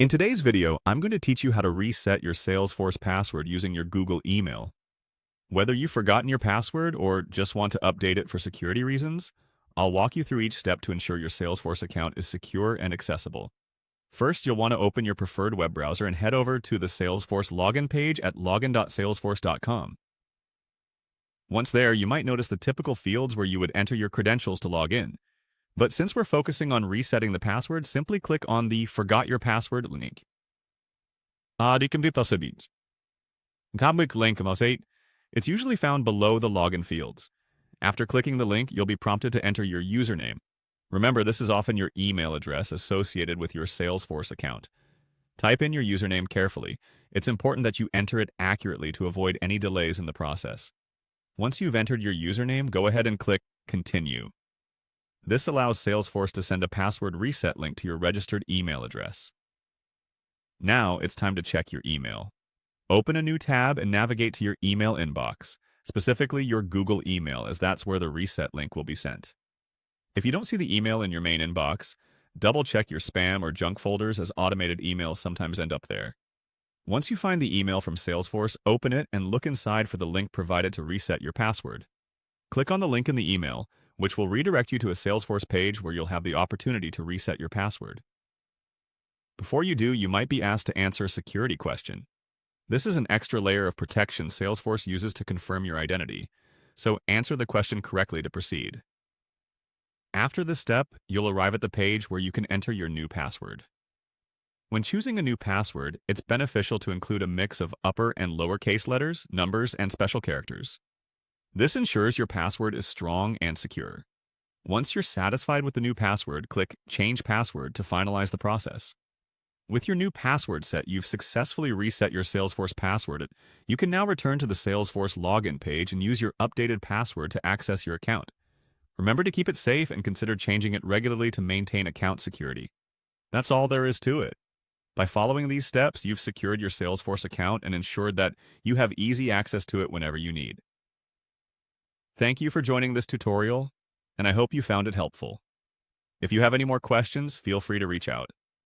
In today's video, I'm going to teach you how to reset your Salesforce password using your Google email. Whether you've forgotten your password or just want to update it for security reasons, I'll walk you through each step to ensure your Salesforce account is secure and accessible. First, you'll want to open your preferred web browser and head over to the Salesforce login page at login.salesforce.com. Once there, you might notice the typical fields where you would enter your credentials to log in. But since we're focusing on resetting the password, simply click on the Forgot Your Password link. Die kan vi sabihin. Kabik link mo say, it's usually found below the login fields. After clicking the link, you'll be prompted to enter your username. Remember, this is often your email address associated with your Salesforce account. Type in your username carefully. It's important that you enter it accurately to avoid any delays in the process. Once you've entered your username, go ahead and click Continue. This allows Salesforce to send a password reset link to your registered email address. Now it's time to check your email. Open a new tab and navigate to your email inbox, specifically your Google email, as that's where the reset link will be sent. If you don't see the email in your main inbox, double-check your spam or junk folders, as automated emails sometimes end up there. Once you find the email from Salesforce, open it and look inside for the link provided to reset your password. Click on the link in the email, which will redirect you to a Salesforce page where you'll have the opportunity to reset your password. Before you do, you might be asked to answer a security question. This is an extra layer of protection Salesforce uses to confirm your identity, so answer the question correctly to proceed. After this step, you'll arrive at the page where you can enter your new password. When choosing a new password, it's beneficial to include a mix of upper and lowercase letters, numbers, and special characters. This ensures your password is strong and secure. Once you're satisfied with the new password, click Change Password to finalize the process. With your new password set, you've successfully reset your Salesforce password. You can now return to the Salesforce login page and use your updated password to access your account. Remember to keep it safe and consider changing it regularly to maintain account security. That's all there is to it. By following these steps, you've secured your Salesforce account and ensured that you have easy access to it whenever you need. Thank you for joining this tutorial, and I hope you found it helpful. If you have any more questions, feel free to reach out.